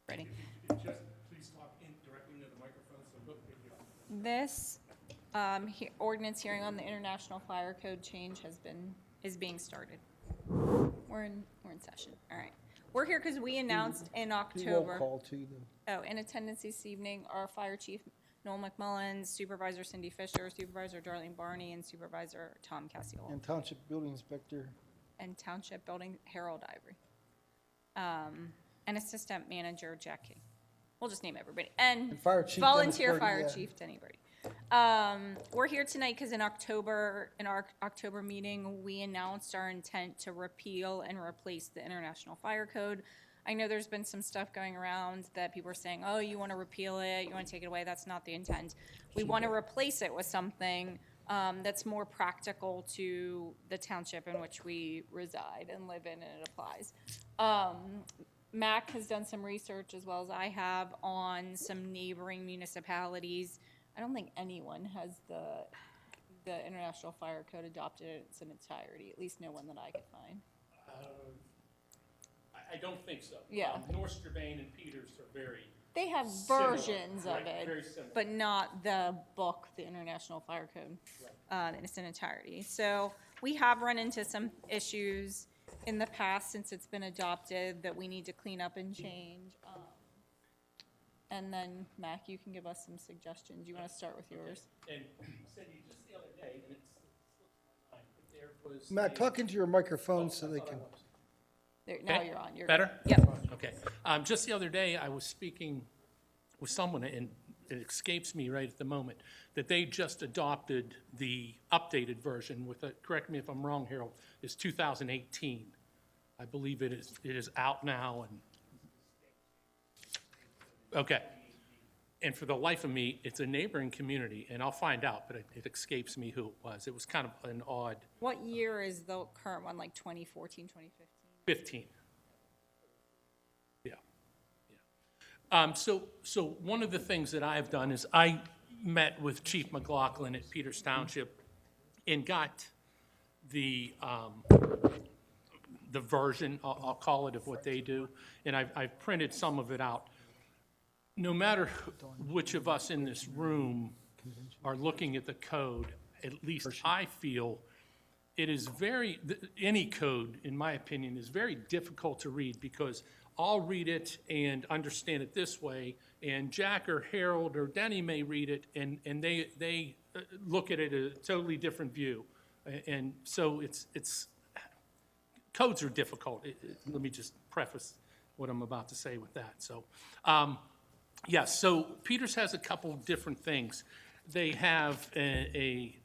Ready? Just please talk directly into the microphone so we'll pick you up. This ordinance hearing on the International Fire Code change is being started. We're in session. All right. We're here because we announced in Roll October. call to them. Oh, in attendance this evening are Fire Chief Noel McMullins, Supervisor Cindy Fisher, Supervisor Darlene Barney, and Supervisor Tom Casiola, And Township Building Inspector. and Township Building Harold Ivory, and Assistant Manager Jack King. We'll just name everybody. And Fire Chief volunteer Dennis Fire Birdie, yeah. Chief Denny Birdie. We're here tonight because in our October meeting, we announced our intent to repeal and replace the International Fire Code. I know there's been some stuff going around that people are saying, oh, you want to repeal it, you want to take it away. That's not the intent. We want to replace it with something that's more practical to the township in which we reside and live in, and it applies. Mac has done some research, as well as I have, on some neighboring municipalities. I don't think anyone has the International Fire Code adopted in its entirety, at least no one that I could find. I don't think so. Yeah. North Strabane and Peters are very, They have Similar, versions of right, it, very similar. but not the book, the International Fire Code, in its entirety. So we have run into some issues in the past since it's been adopted that we need to clean up and change. And then, Mac, you can give us some suggestions. You want to start with yours? and Cindy, just the other day, and it slipped my mind, but there was. Matt, talk into your microphone so they can. There, now Okay. you're on. You're Better? Good. Yep. Okay. Just the other day, I was speaking with someone, and it escapes me right at the moment, that they just adopted the updated version with, correct me if I'm wrong, Harold, is 2018. I believe it is out now, and, okay. And for the life of me, it's a neighboring community, and I'll find out, but it escapes me who it was. It was kind of an odd What year is the current one, like 2014, 2015? 15. Yeah, yeah. So one of the things that I've done is I met with Chief McLaughlin at Peters Township and got the version, I'll call it, of what they do, and I've printed some of it out. No matter which of us in this room are looking at the code, at least I feel it is any code, in my opinion, is very difficult to read because I'll read it and understand it this way, and Jack or Harold or Denny may read it and they look at it a totally different view. And so codes are difficult. Let me just preface what I'm about to say with that. So, yes, so Peters has a couple different things. They have a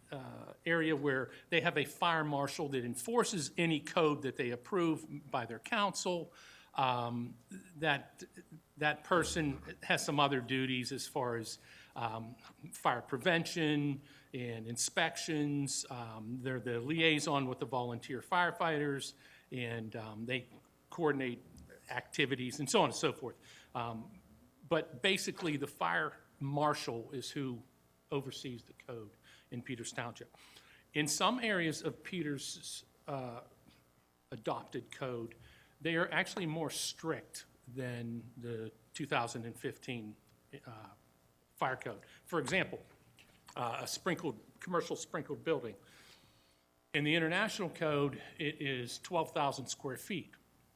area where they have a fire marshal that enforces any code that they approve by their council. That person has some other duties as far as fire prevention and inspections. They're the liaison with the volunteer firefighters, and they coordinate activities and so on and so forth. But basically, the fire marshal is who oversees the code in Peters Township. In some areas of Peters' adopted code, they are actually more strict than the 2015 fire code. For example, a commercial sprinkled building. In the international code, it is 12,000 square feet.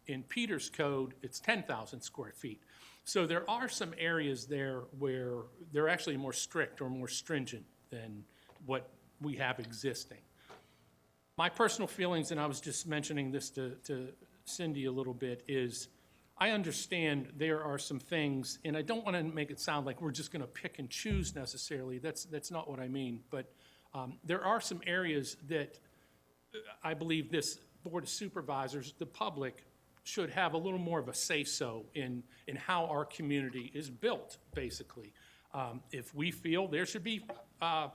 In Peters' code, it's 10,000 square feet. So there are some areas there where they're actually more strict or more stringent than what we have existing. My personal feelings, and I was just mentioning this to Cindy a little bit, is I understand there are some things, and I don't want to make it sound like we're just going to pick and choose necessarily. That's not what I mean. But there are some areas that I believe this Board of Supervisors, the public, should have a little more of a say-so in how our community is built, basically. If we feel there should be 5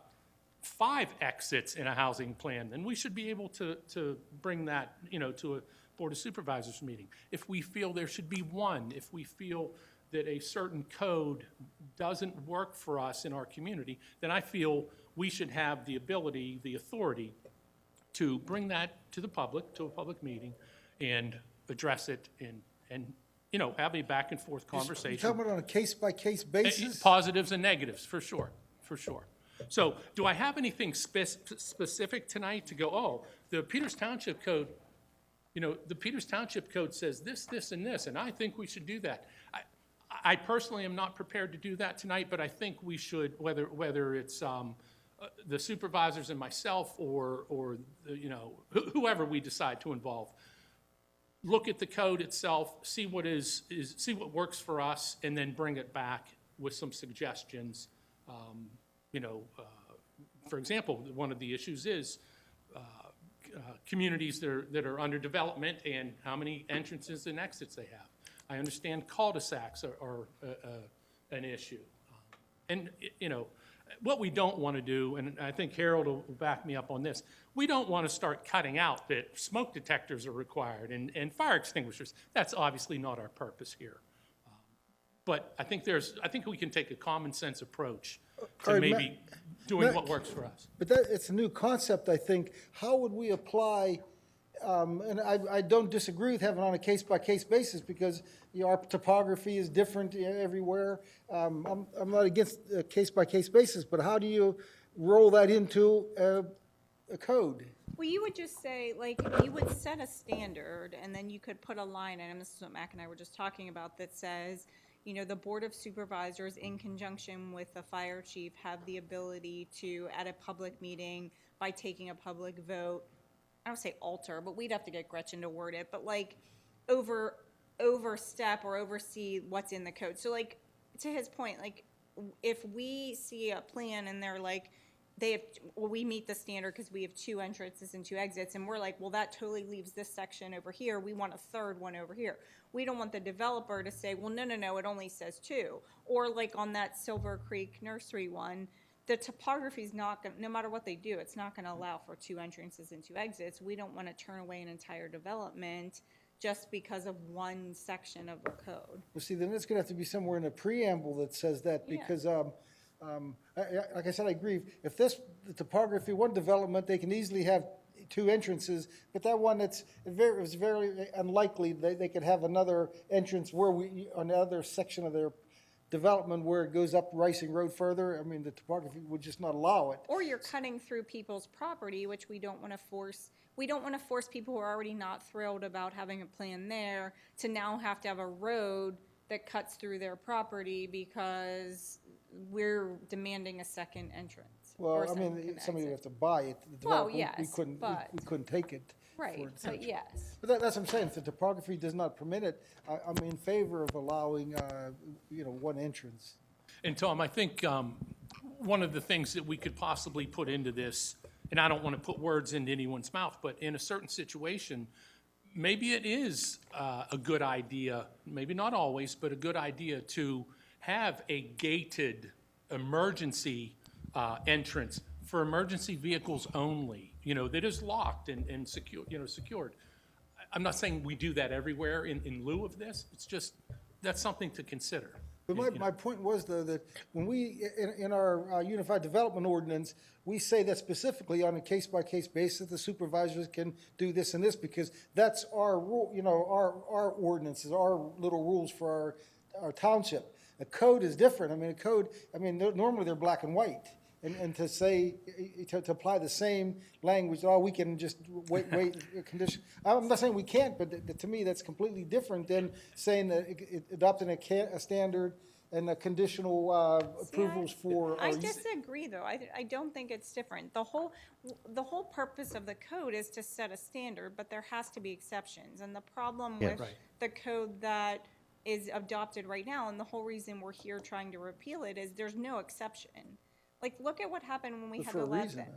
exits in a housing plan, then we should be able to bring that, to a Board of Supervisors meeting. If we feel there should be 1, if we feel that a certain code doesn't work for us in our community, then I feel we should have the ability, the authority to bring that to the public, to a public meeting, and address it and have a back and forth You're conversation. talking about on a case-by-case basis? Positives and negatives, for sure, for sure. So do I have anything specific tonight to go, oh, the Peters Township Code, the Peters Township Code says this, this, and this, and I think we should do that. I personally am not prepared to do that tonight, but I think we should, whether it's the supervisors and myself or whoever we decide to involve, look at the code itself, see what see what works for us, and then bring it back with some suggestions. For example, one of the issues is communities that are under development and how many entrances and exits they have. I understand cul-de-sacs are an issue. What we don't want to do, and I think Harold will back me up on this, we don't want to start cutting out that smoke detectors are required and fire extinguishers. That's obviously not our purpose here. But I think we can take a common sense approach to All right, maybe doing Matt, what works for us. But it's a new concept, I think. How would we apply, and I don't disagree with having on a case-by-case basis because our topography is different everywhere. I'm not against a case-by-case basis, but how do you roll that into a code? Well, you would just say, you would set a standard, and then you could put a line, and this is what Mac and I were just talking about, that says, the Board of Supervisors, in conjunction with the fire chief, have the ability to, at a public meeting, by taking a public vote, I don't say alter, but we'd have to get Gretchen to word it, but overstep or oversee what's in the code. So to his point, if we see a plan and they're we meet the standard because we have 2 entrances and 2 exits, and we're like, well, that totally leaves this section over here. We want a third one over here. We don't want the developer to say, well, no, it only says 2. Or on that Silver Creek Nursery one, the topography is not going, no matter what they do, it's not going to allow for 2 entrances and 2 exits. We don't want to turn away an entire development just because of one section of the code. Well, see, then it's going to have to be somewhere in the preamble that says that Yeah. because, like I said, I agree. If the topography, one development, they can easily have 2 entrances, but that one, it's very unlikely they could have another entrance on the other section of their development where it goes up Ricing Road further. I mean, the topography would just not allow it. Or you're cutting through people's property, which we don't want to force. We don't want to force people who are already not thrilled about having a plan there to now have to have a road that cuts through their property because we're demanding a second entrance. or Well, I mean, second somebody would exit. have to buy it. The Well, developer, yes, we couldn't take it. Right, for but its- yes. But that's what I'm saying, if the topography does not permit it, I'm in favor of allowing, one entrance. And Tom, I think one of the things that we could possibly put into this, and I don't want to put words into anyone's mouth, but in a certain situation, maybe it is a good idea, maybe not always, but a good idea to have a gated emergency entrance for emergency vehicles only, that is locked and secure, secured. I'm not saying we do that everywhere in lieu of this. It's just, that's something to consider. But my point was, though, that when we, in our Unified Development Ordinance, we say that specifically on a case-by-case basis, the supervisors can do this and this, because that's our rule, our ordinances, our little rules for our township. A code is different. I mean, normally they're black and white. And to say, to apply the same language, we can just wait, condition. I'm not saying we can't, but to me, that's completely different than saying that adopting a standard and a conditional approvals for. I disagree, though. I don't think it's different. The whole purpose of the code is to set a standard, but there has to be exceptions. And the problem with Right. the code that is adopted right now, and the whole reason we're here trying to repeal it, is there's no exception. Like, look at what happened when we But had for to a let reason, that.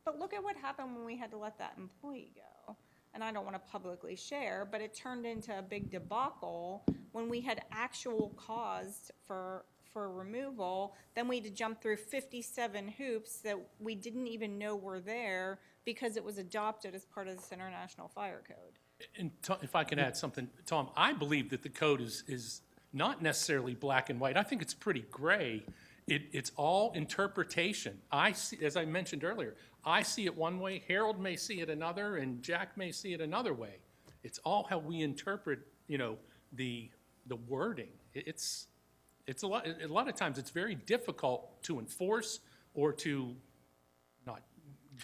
But look at what happened when we had to let that employee go. And I don't want to publicly share, but it turned into a big debacle when we had actual cause for removal. Then we had to jump through 57 hoops that we didn't even know were there because it was adopted as part of this international fire code. And if I can add something, Tom, I believe that the code is not necessarily black and white. I think it's pretty gray. It's all interpretation. I see, as I mentioned earlier, I see it one way, Harold may see it another, and Jack may see it another way. It's all how we interpret, the the wording. It's a lot of times it's very difficult to enforce or to not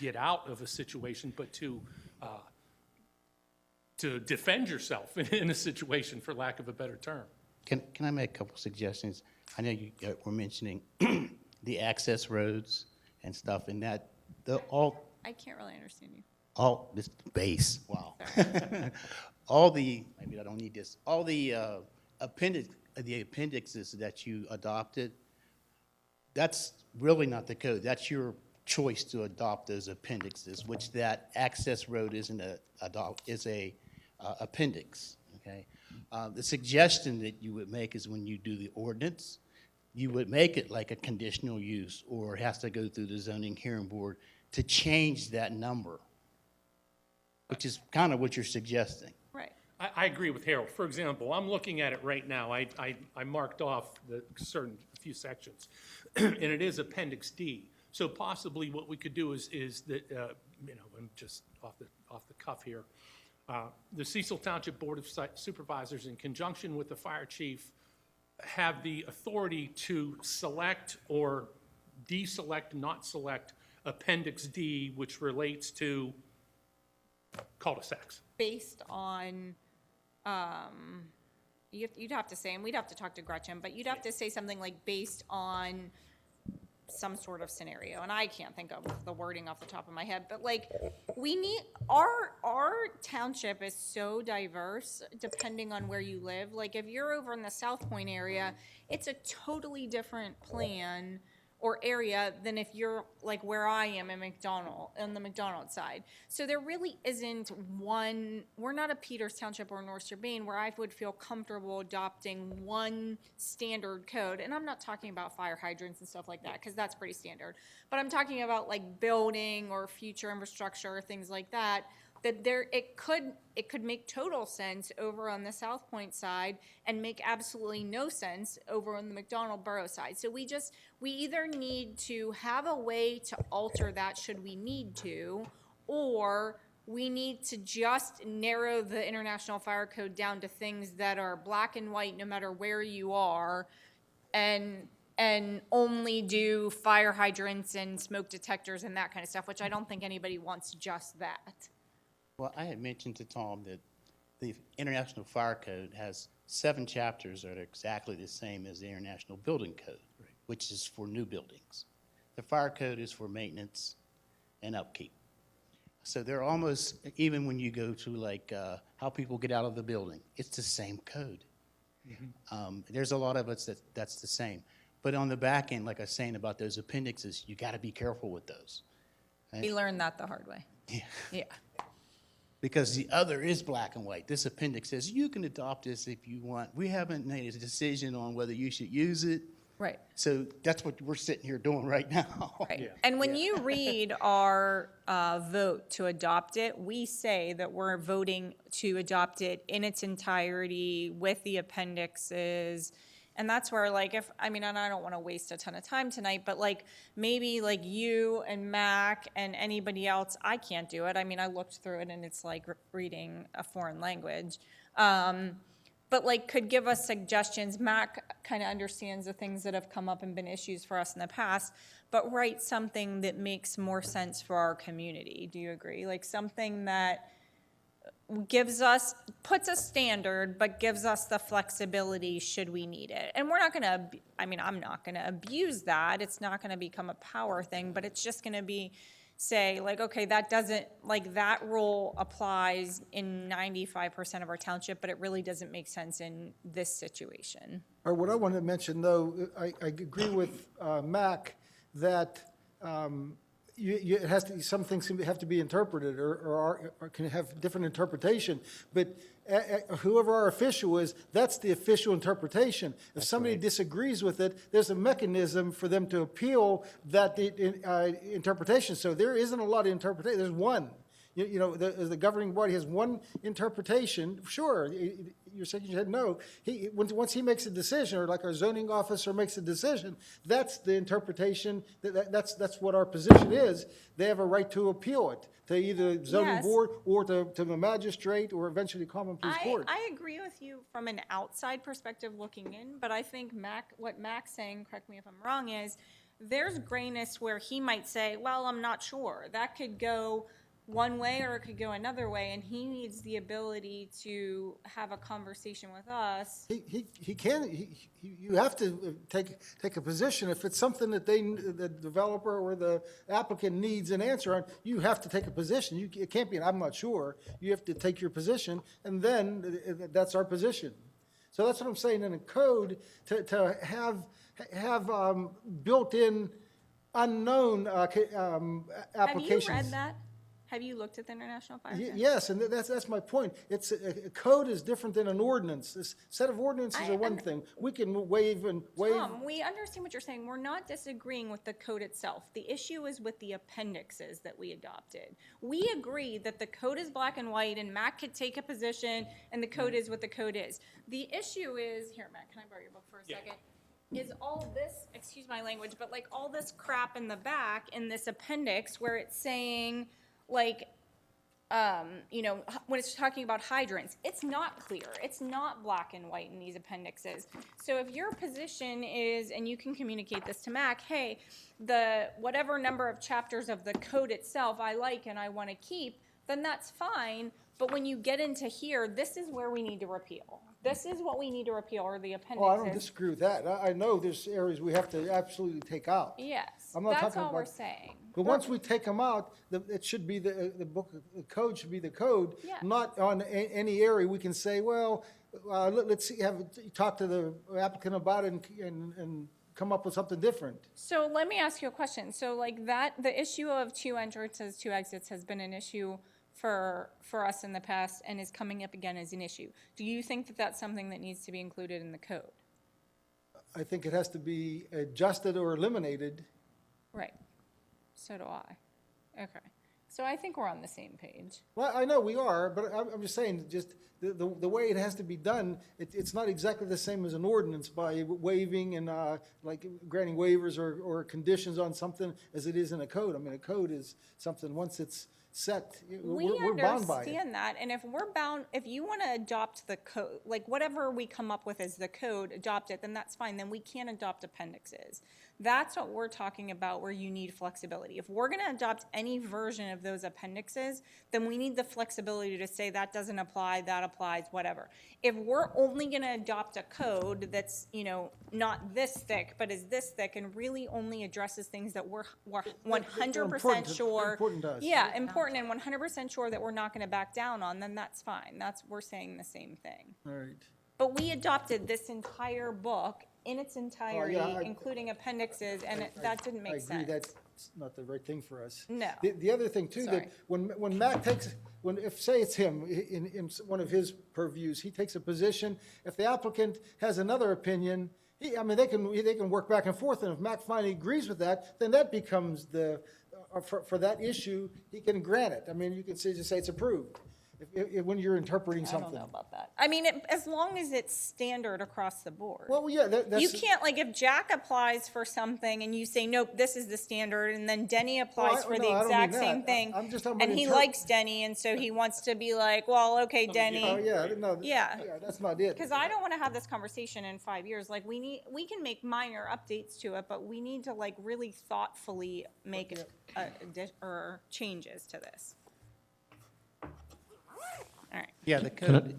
get out of a situation, but to defend yourself in a situation, for lack of a better term. Can I make a couple suggestions? I know you were mentioning the access roads and stuff, and that I can't really understand you. all this base. Wow. Maybe I don't need this. All the appendixes that you adopted, that's really not the code. That's your choice to adopt those appendixes, which that access road isn't is a appendix. Okay. The suggestion that you would make is when you do the ordinance, you would make it like a conditional use, or it has to go through the zoning hearing board to change that number, which is kind of what you're suggesting. Right. I agree with Harold. For example, I'm looking at it right now. I marked off a few sections, and it is Appendix D. So possibly what we could do is that, I'm just off the cuff here. The Cecil Township Board of Supervisors, in conjunction with the fire chief, have the authority to select or deselect, not select Appendix D, which relates to cul-de-sacs. Based on, you'd have to say, and we'd have to talk to Gretchen, but you'd have to say something like based on some sort of scenario, and I can't think of the wording off the top of my head, but like, we need, our township is so diverse depending on where you live. Like, if you're over in the South Point area, it's a totally different plan or area than if you're like where I am in on the McDonald side. So there really isn't one, we're not a Peters Township or North Urbane where I would feel comfortable adopting one standard code. And I'm not talking about fire hydrants and stuff like that, because that's pretty standard. But I'm talking about like building or future infrastructure, things like that, it could make total sense over on the South Point side and make absolutely no sense over on the McDonald Borough side. So we either need to have a way to alter that should we need to, or we need to just narrow the International Fire Code down to things that are black and white no matter where you are, and only do fire hydrants and smoke detectors and that kind of stuff, which I don't think anybody wants just that. Well, I had mentioned to Tom that the International Fire Code has 7 chapters that are exactly the same as the International Building Code, which is for new buildings. The fire code is for maintenance and upkeep. So they're almost, even when you go to like how people get out of the building, it's the same code. Mm-hmm. There's a lot of us that's the same. But on the back end, like I was saying about those appendixes, you got to be careful with those. Right? We learned that the hard way. Yeah. Because the other is black and white. This appendix says you can adopt this if you want. We haven't made a decision on whether you should use it. Right. So that's what we're sitting here doing right now. Right. Yeah. And when you read our vote to adopt it, we say that we're voting to adopt it in its entirety with the appendixes. And that's where, like, and I don't want to waste a ton of time tonight, but like maybe like you and Mac and anybody else, I can't do it. I mean, I looked through it and it's like reading a foreign language. But like could give us suggestions. Mac kind of understands the things that have come up and been issues for us in the past, but write something that makes more sense for our community. Do you agree? Like something that puts a standard, but gives us the flexibility should we need it. And we're not going to, I'm not going to abuse that. It's not going to become a power thing, but it's just going to be, say, like, okay, that rule applies in 95% of our township, but it really doesn't make sense in this situation. Or what I wanted to mention, though, I agree with Mac that it has to, some things have to be interpreted or can have different interpretation. But whoever our official is, that's the official interpretation. If somebody disagrees with it, there's a mechanism for them to appeal that interpretation. So there isn't a lot of interpretation. There's one. The governing body has one interpretation. Sure, you're shaking your head, no. Once he makes a decision, or like our zoning officer makes a decision, that's the interpretation, that's what our position is. They have a right to appeal it, to either zoning Yes. board, or to the magistrate, or eventually common pleas court. I agree with you from an outside perspective looking in, but I think what Mac's saying, correct me if I'm wrong, is there's grayness where he might say, well, I'm not sure. That could go one way or it could go another way, and he needs the ability to have a conversation with us. He can, you have to take a position. If it's something that the developer or the applicant needs an answer on, you have to take a position. It can't be, I'm not sure. You have to take your position, and then that's our position. So that's what I'm saying, in a code, to have built-in unknown applications. Have you read that? Have you looked at the International Fire Code? Yes, and that's my point. It's, a code is different than an ordinance. This set of ordinances are one thing. We can waive. Tom, we understand what you're saying. We're not disagreeing with the code itself. The issue is with the appendixes that we adopted. We agree that the code is black and white, and Matt could take a position, and the code is what the code is. The issue is, here, Matt, can I borrow your book for a second? Is all this, excuse my language, but like all this crap in the back in this appendix where it's saying, like, when it's talking about hydrants, it's not clear. It's not black and white in these appendixes. So if your position is, and you can communicate this to Mac, hey, the whatever number of chapters of the code itself I like and I want to keep, then that's fine. But when you get into here, this is where we need to repeal. This is what we need to repeal, or the appendixes. Oh, I don't disagree with that. I know there's areas we have to absolutely take out. Yes, I'm not that's talking all we're about- saying. But once we take them out, it should be the book, the code should be the code, Yeah. not on any area we can say, well, let's see, talk to the applicant about it and come up with something different. So let me ask you a question. So like that, the issue of 2 entrances, 2 exits has been an issue for us in the past and is coming up again as an issue. Do you think that that's something that needs to be included in the code? I think it has to be adjusted or eliminated. Right. So do I. Okay. So I think we're on the same page. Well, I know we are, but I'm just saying, just the way it has to be done, it's not exactly the same as an ordinance by waiving and like granting waivers or conditions on something as it is in a code. I mean, a code is something, once it's set, we're bound by it. We understand that, and if we're bound, if you want to adopt the code, like whatever we come up with as the code, adopt it, then that's fine, then we can't adopt appendixes. That's what we're talking about, where you need flexibility. If we're gonna adopt any version of those appendixes, then we need the flexibility to say that doesn't apply, that applies, whatever. If we're only gonna adopt a code that's, not this thick, but is this thick, and really only addresses things that we're 100% sure. Important to us. Yeah, important and 100% sure that we're not gonna back down on, then that's fine. We're saying the same thing. All right. But we adopted this entire book in its entirety, I- including appendixes, and that didn't make sense. I agree, that's not the right thing for us. No. The other thing too, Sorry. that when Matt takes, if, say it's him, in one of his purviews, he takes a position, if the applicant has another opinion, they can work back and forth, and if Matt finally agrees with that, then that becomes for that issue, he can grant it. I mean, you can just say it's approved, when you're interpreting I something. don't know about that. I mean, as long as it's standard across the board. Well, yeah, that's. You can't, like, if Jack applies for something and you say, nope, this is the standard, and then Denny applies for no, the I don't exact mean same that. thing, I'm just talking about and he interp- likes Denny, and so he wants to be like, well, okay, Denny. Oh, yeah, no. Yeah. That's not it. Because I don't want to have this conversation in 5 years. Like, we can make minor updates to it, but we need to, like, really thoughtfully make or changes to this. All right. Yeah, the code,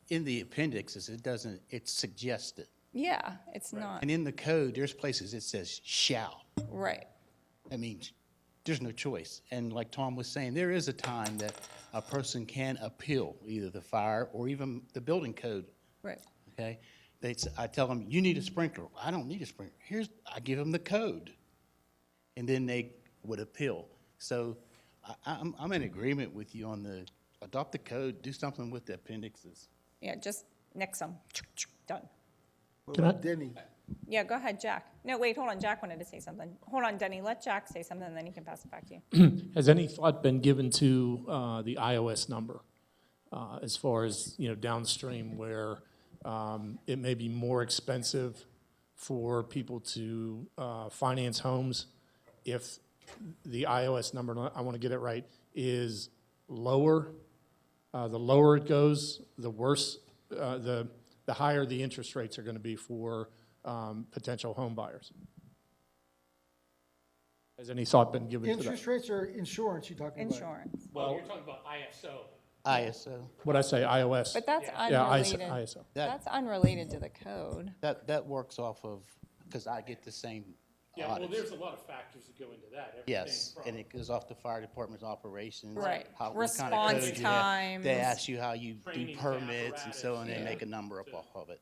in the appendixes, it suggests it. Yeah, it's not. And in the code, there's places it says shall. Right. I mean, there's no choice. And like Tom was saying, there is a time that a person can appeal either the fire or even the building code, Right. okay? I tell them, you need a sprinkler. I don't need a sprinkler. I give them the code. And then they would appeal. So I'm in agreement with you on adopt the code, do something with the appendixes. Yeah, just nix them. Done. What about Denny? Yeah, go ahead, Jack. No, wait, hold on. Jack wanted to say something. Hold on, Denny. Let Jack say something, and then he can pass it back to you. Has any thought been given to the iOS number? as far as, downstream where it may be more expensive for people to finance homes if the iOS number, I want to get it right, is lower. The lower it goes, the worse, the higher the interest rates are going to be for potential home buyers. Has any thought been given to that? Interest rates or insurance you talking about? Insurance. Well, you're talking about ISO. ISO. What'd I say, iOS? But that's Yeah, unrelated. ISO. That's unrelated to the code. That works off of, because I get the same Yeah, well, audits. there's a lot of factors that go into that. Everything Yes, from- and it goes off the fire department's operations. Right. What kind of Response code you have. times. They ask you how you do Training permits and so on, apparatus, and yeah. make a number up off of it.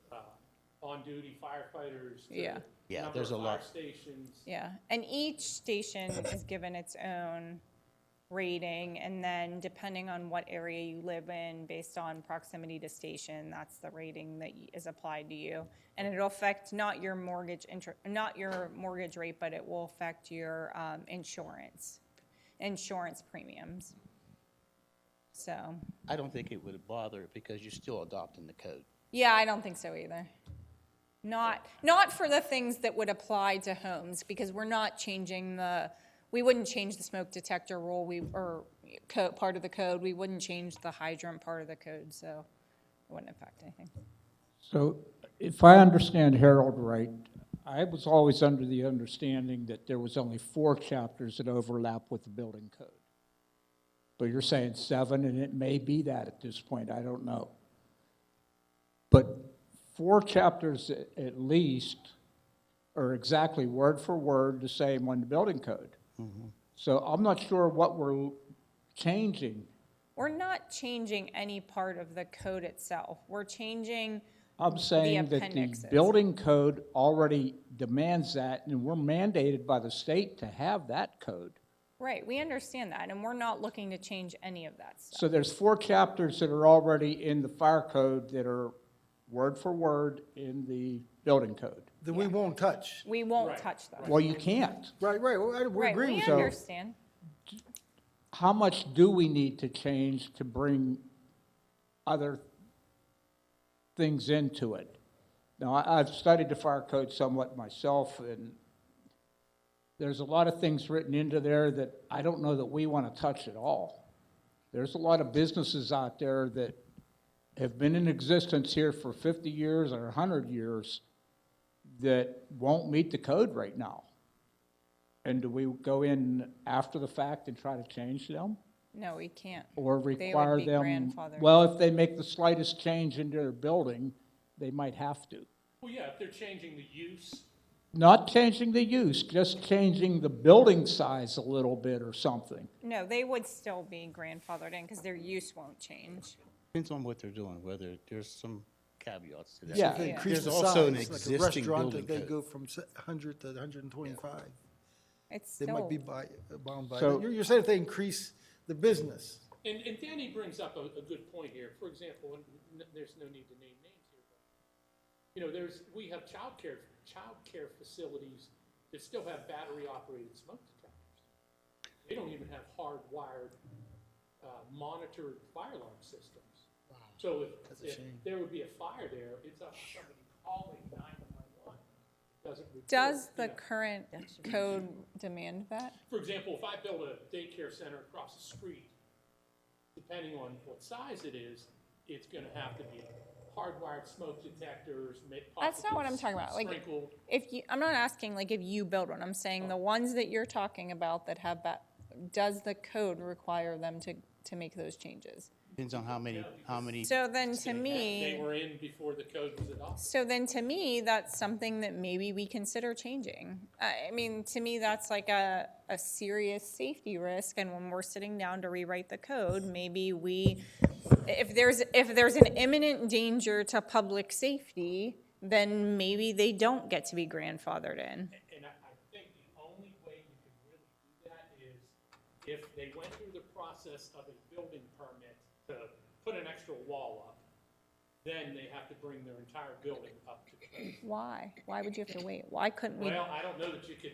On-duty firefighters. to Yeah. Yeah, number there's of a lot. Fire stations. Yeah, and each station is given its own rating, and then depending on what area you live in, based on proximity to station, that's the rating that is applied to you. And it'll affect not your mortgage rate, but it will affect your insurance premiums. So, I don't think it would bother it because you're still adopting the code. yeah, I don't think so either. Not for the things that would apply to homes, because we're not changing we wouldn't change the smoke detector rule, part of the code, we wouldn't change the hydrant part of the code, so it wouldn't affect anything. So if I understand Harold right, I was always under the understanding that there was only 4 chapters that overlap with the building code. But you're saying 7, and it may be that at this point, I don't know. But 4 chapters at least are exactly word for word the same on the building code. So I'm not sure what we're changing. We're not changing any part of the code itself, we're changing, I'm saying that the appendixes. building code already demands that, and we're mandated by the state to have that code. right, we understand that, and we're not looking to change any of that stuff. So there's 4 chapters that are already in the fire code that are word for word in the building code. That we won't touch. We won't Right, touch those. Well, you can't. Right, we Right, agree we with So- you. understand. How much do we need to change to bring other things into it? Now, I've studied the fire code somewhat myself, and there's a lot of things written into there that I don't know that we want to touch at all. There's a lot of businesses out there that have been in existence here for 50 years or 100 years that won't meet the code right now. And do we go in after the fact and try to change them? No, we can't. Or They would require be them? grandfathered. Well, if they make the slightest change into their building, they might have to. Well, yeah, if they're changing the use, Not changing the use, just changing the building size a little bit or something. No, they would still be grandfathered in, because their use won't change. Depends on what they're doing, whether there's some caveats to that. Yeah. If they Yeah. increase There's the also an size, like a existing restaurant, building that they code. go from 100 to 125. It's They still, might be bound by So- that. You're saying if they increase the business. and Danny brings up a good point here. For example, and there's no need to name names here, but, we have childcare facilities that still have battery-operated smoke detectors. They don't even have hardwired, monitored fire alarm systems. So That's a if shame. there would be a fire there, it's up to somebody calling 911. It doesn't report, does you the know. current code demand that? For example, if I build a daycare center across the street, depending on what size it is, it's gonna have to be hardwired smoke detectors, That's not what I'm talking about, like, sprinkled. I'm not asking like if you build one, I'm saying the ones that you're talking about that have does the code require them to make those changes? Depends on how many. So then to They me, were in before the code was adopted. so then to me, that's something that maybe we consider changing. I mean, to me, that's like a serious safety risk, and when we're sitting down to rewrite the code, maybe if there's an imminent danger to public safety, then maybe they don't get to be grandfathered in. And I think the only way you can really do that is if they went through the process of a building permit to put an extra wall up, then they have to bring their entire building up to code. Why? Why would you have to wait? Why couldn't we? Well, I don't know that you could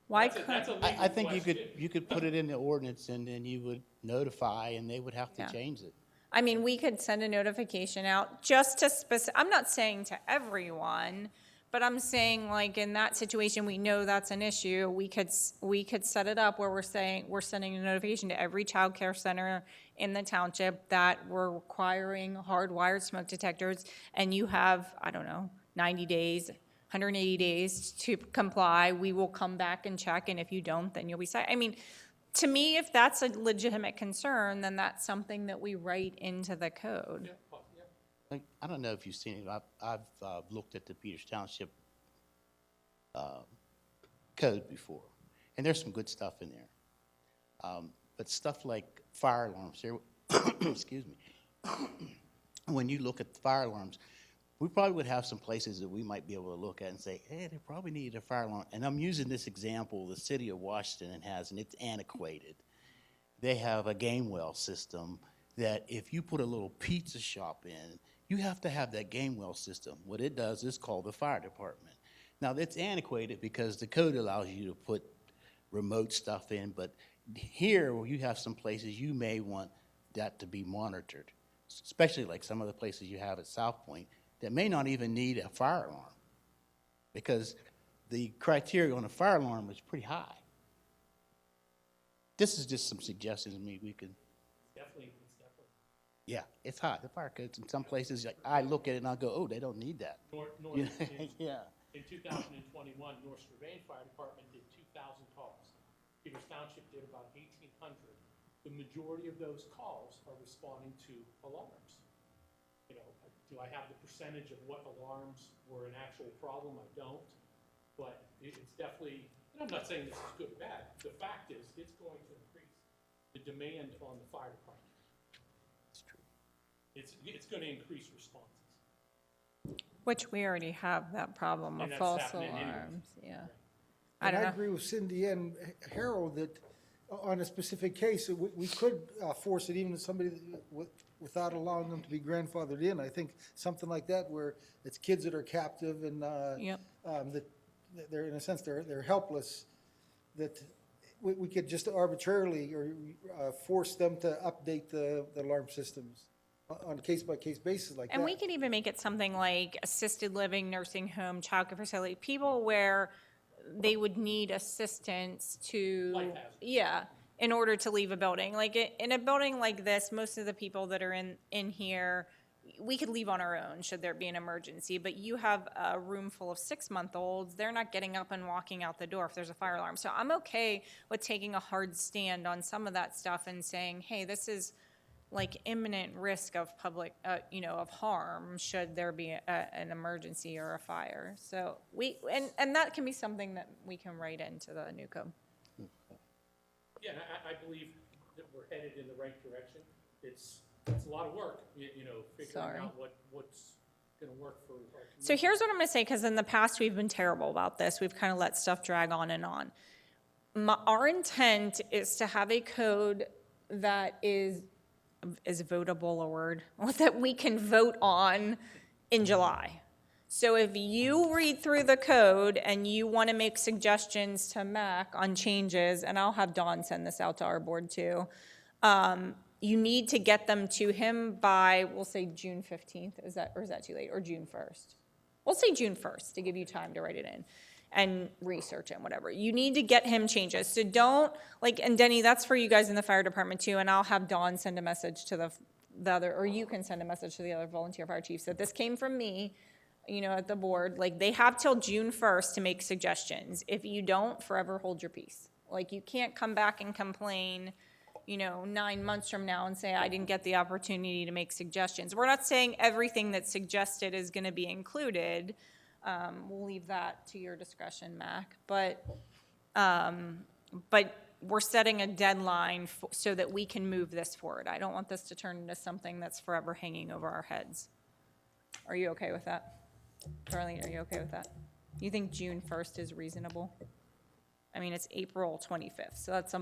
Why that's a couldn't? legal I think question. you could put it in the ordinance and then you would notify and they would have to Yeah. change it. I mean, we could send a notification out just to I'm not saying to everyone, but I'm saying like in that situation, we know that's an issue. We could set it up where we're saying, we're sending a notification to every childcare center in the township that we're requiring hardwired smoke detectors, and you have, I don't know, 90 days, 180 days to comply. We will come back and check, and if you don't, then you'll be cited. I mean, to me, if that's a legitimate concern, then that's something that we write into the code. Like, I don't know if you've seen it. I've looked at the Peters Township code before, and there's some good stuff in there. But stuff like fire alarms, there, excuse me. When you look at fire alarms, we probably would have some places that we might be able to look at and say, hey, they probably need a fire alarm. And I'm using this example the city of Washington has, and it's antiquated. They have a game well system that if you put a little pizza shop in, you have to have that game well system. What it does is call the fire department. Now, it's antiquated because the code allows you to put remote stuff in, but here, where you have some places, you may want that to be monitored, especially like some of the places you have at South Point that may not even need a fire alarm because the criteria on a fire alarm is pretty high. This is just some suggestions. I mean, we could. Definitely. Yeah, it's high. The fire codes in some places, like, I look at it and I go, oh, they don't need that. In Yeah. 2021, North Strabane Fire Department did 2,000 calls. Peters Township did about 1,800. The majority of those calls are responding to alarms. You know, do I have the percentage of what alarms were an actual problem? I don't. But it's definitely, and I'm not saying this is good or bad. The fact is, it's going to increase the demand on the fire department. It's true. It's going to increase responses. Which we already have that problem And of that's false happening anyways. alarms, yeah. I And don't I know. agree with Cindy and Harold that on a specific case, we could force it even to somebody without allowing them to be grandfathered in. I think something like that where it's kids that are captive and Yep. that they're, in a sense, they're helpless, that we could just arbitrarily or force them to update the alarm systems on a case-by-case basis like that. And we could even make it something like assisted living, nursing home, childcare facility, people where they would need assistance to, Life hazard. yeah, in order to leave a building. Like in a building like this, most of the people that are in here, we could leave on our own should there be an emergency, but you have a room full of 6-month-olds, they're not getting up and walking out the door if there's a fire alarm. So I'm okay with taking a hard stand on some of that stuff and saying, hey, this is like imminent risk of public, of harm should there be an emergency or a fire. So and that can be something that we can write into the new code. Yeah, and I believe that we're headed in the right direction. It's a lot of work, figuring Sorry. out what's going to work for our community. So here's what I'm going to say, because in the past, we've been terrible about this. We've kind of let stuff drag on and on. Our intent is to have a code that is votable a word, that we can vote on in July. So if you read through the code and you want to make suggestions to Mac on changes, and I'll have Dawn send this out to our board too, you need to get them to him by, we'll say June 15th, or is that too late, or June 1st? We'll say June 1st to give you time to write it in and research it and whatever. You need to get him changes. So don't, and Denny, that's for you guys in the fire department too, and I'll have Dawn send a message to the other, or you can send a message to the other volunteer fire chiefs that this came from me, at the board. They have till June 1st to make suggestions. If you don't, forever hold your peace. You can't come back and complain 9 months from now and say, I didn't get the opportunity to make suggestions. We're not saying everything that's suggested is going to be included. We'll leave that to your discretion, Mac. But we're setting a deadline so that we can move this forward. I don't want this to turn into something that's forever hanging over our heads. Are you okay with that? Darlene, are you okay with that? You think June 1st is reasonable? I mean, it's April 25th, so that's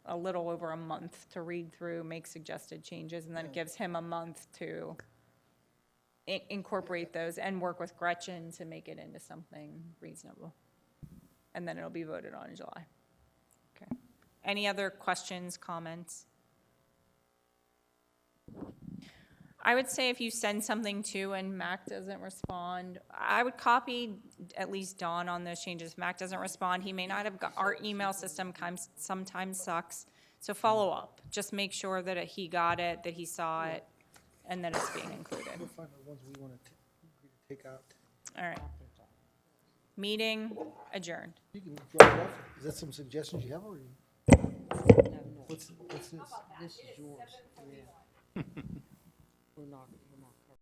a little over a month to read through, make suggested changes, and then it gives him a month to incorporate those and work with Gretchen to make it into something reasonable. And then it'll be voted on in July. Okay. Any other questions, comments? I would say if you send something to and Mac doesn't respond, I would copy at least Dawn on those changes. If Mac doesn't respond, he may not have got, our email system sometimes sucks. So follow up. Just make sure that he got it, that he saw it, and that it's being included. We'll find the ones we want to take out. All right. Meeting adjourned. You can drop it off. Is that some suggestions you have already? What's this? This is yours. Yeah. We're not.